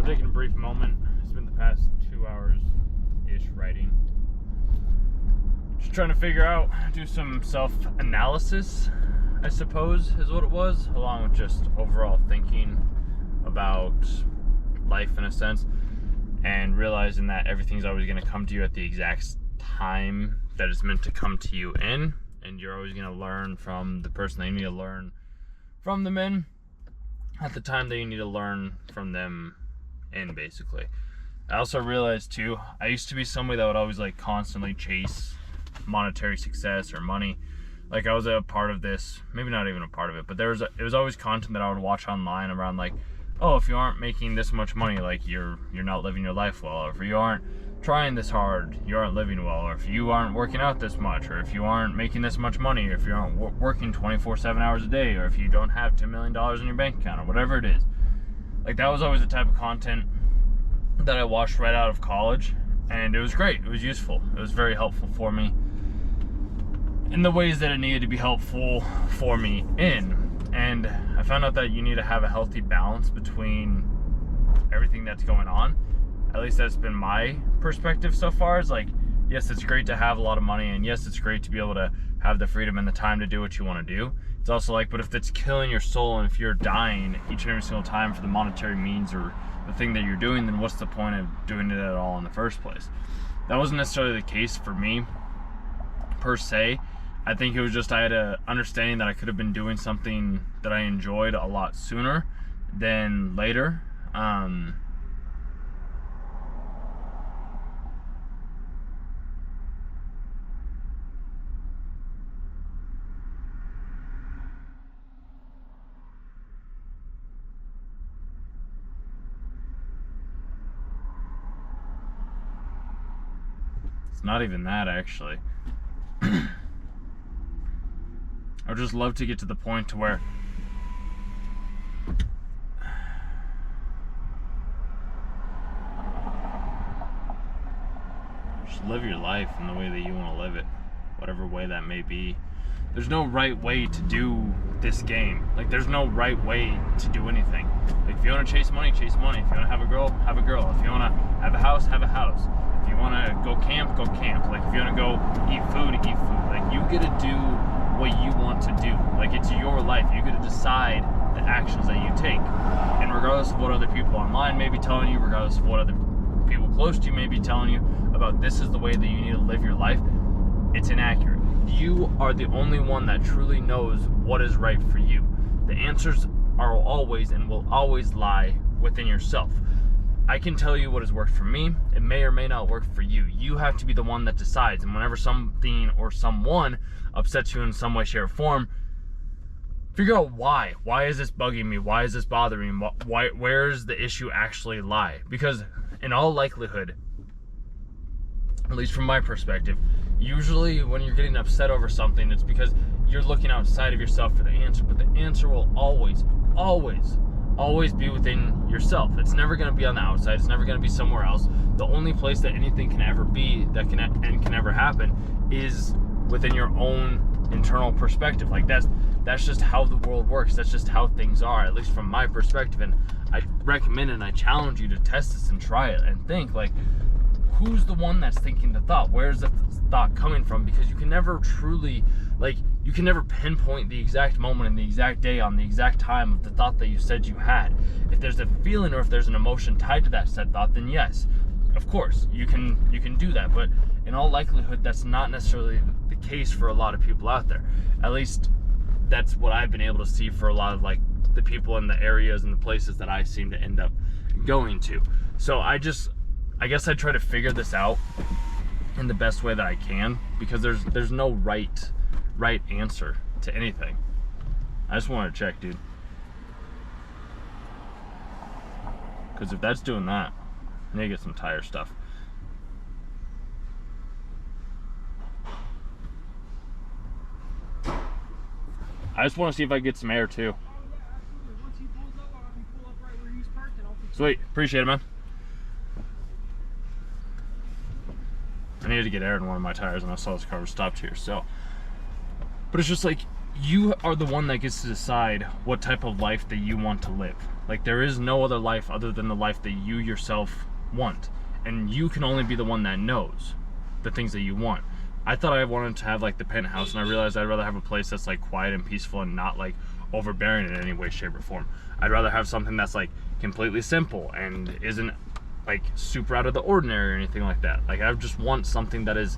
taking a brief moment. I spent the past 2 hours-ish writing. Just trying to figure out, do some self-analysis, I suppose, is what it was, along with just overall thinking about life in a sense, and realizing that everything's always going to come to you at the exact time that it's meant to come to you in, and you're always going to learn from the person that you need to learn from them in at the time that you need to learn from them in, basically. I also realized too, I used to be somebody that would always like constantly chase monetary success or money. Like I was a part of this, maybe not even a part of it, but it was always content that I would watch online around like, oh, if you aren't making this much money, like you're not living your life well, or if you aren't trying this hard, you aren't living well, or if you aren't working out this much, or if you aren't making this much money, or if you aren't working 24/7 hours a day, or if you don't have $10 million in your bank account, or whatever it is. Like that was always the type of content that I watched right out of college, and it was great. It was useful. It was very helpful for me in the ways that it needed to be helpful for me in. And I found out that you need to have a healthy balance between everything that's going on. At least that's been my perspective so far. Is like, yes, it's great to have a lot of money, and yes, it's great to be able to have the freedom and the time to do what you want to do. It's also like, but if it's killing your soul, and if you're dying each and every single time for the monetary means or the thing that you're doing, then what's the point of doing it at all in the first place? That wasn't necessarily the case for me, per se. I think it was just I had a understanding that I could have been doing something that I enjoyed a lot sooner than later. It's not even that, actually. I would just love to get to the point to where just live your life in the way that you want to live it, whatever way that may be. There's no right way to do this game. Like, there's no right way to do anything. Like, if you want to chase money, chase money. If you want to have a girl, have a girl. If you want to have a house, have a house. If you want to go camp, go camp. Like, if you want to go eat food, eat food. Like, you get to do what you want to do. Like, it's your life. You get to decide the actions that you take. And regardless of what other people online may be telling you, regardless of what other people close to you may be telling you about this is the way that you need to live your life, it's inaccurate. You are the only one that truly knows what is right for you. The answers are always and will always lie within yourself. I can tell you what has worked for me. It may or may not work for you. You have to be the one that decides. And whenever something or someone upsets you in some way, shape, or form, figure out why. Why is this bugging me? Why is this bothering me? Where's the issue actually lie? Because in all likelihood, at least from my perspective, usually when you're getting upset over something, it's because you're looking outside of yourself for the answer. But the answer will always be within yourself. It's never going to be on the outside. It's never going to be somewhere else. The only place that anything can ever be that can ever happen is within your own internal perspective. Like that's just how the world works. That's just how things are, at least from my perspective. And I recommend and I challenge you to test this and try it and think like, who's the one that's thinking the thought? Where's the thought coming from? Because you can never truly, like, you can never pinpoint the exact moment and the exact day on the exact time of the thought that you said you had. If there's a feeling or if there's an emotion tied to that said thought, then yes, of course, you can do that. But in all likelihood, that's not necessarily the case for a lot of people out there. At least that's what I've been able to see for a lot of like the people in the areas and the places that I seem to end up going to. So I guess I try to figure this out in the best way that I can, because there's no right answer to anything. I just want to check, dude. Because if that's doing that, I need to get some tire stuff. I just want to see if I can get some air too. Sweet, appreciate it, man. I needed to get air in one of my tires and I saw this car was stopped here, so. But it's just like, you are the one that gets to decide what type of life that you want to live. Like, there is no other life other than the life that you yourself want. And you can only be the one that knows the things that you want. I thought I wanted to have, like, the penthouse, and I realized I'd rather have a place that's, like, quiet and peaceful and not, like, overbearing in any way, shape, or form. I'd rather have something that's, like, completely simple and isn't, like, super out of the ordinary or anything like that. Like, I just want something that is,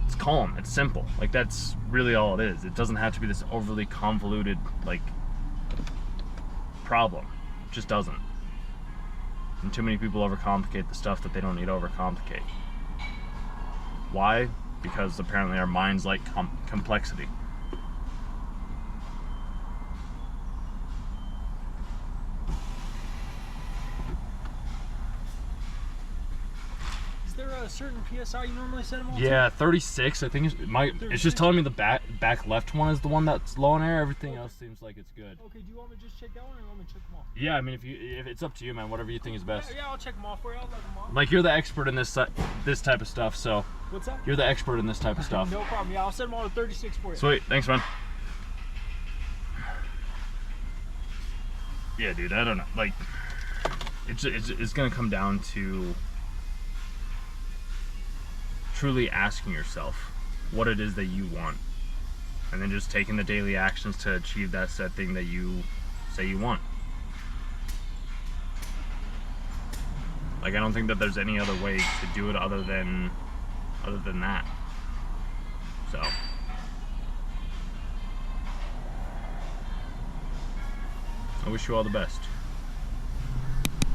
it's calm, it's simple. Like, that's really all it is. It doesn't have to be this overly convoluted, like, problem. It just doesn't. And too many people overcomplicate the stuff that they don't need to overcomplicate. Why? Because apparently our minds like complexity. Is there a certain PSI you normally set them on? Yeah, 36. I think it's just telling me the back left one is the one that's low in air. Everything else seems like it's good. Okay, do you want me to just check that one, or you want me to check them off? Yeah, I mean, if it's up to you, man. Whatever you think is best. Yeah, I'll check them off for you. I'll let them off. Like, you're the expert in this type of stuff, so. What's that? You're the expert in this type of stuff. No problem. Yeah, I'll set them on to 36 for you. Sweet, thanks, man. Yeah, dude, I don't know. Like, it's gonna come down to truly asking yourself what it is that you want, and then just taking the daily actions to achieve that said thing that you say you want. Like, I don't think that there's any other way to do it other than that. So I wish you all the best.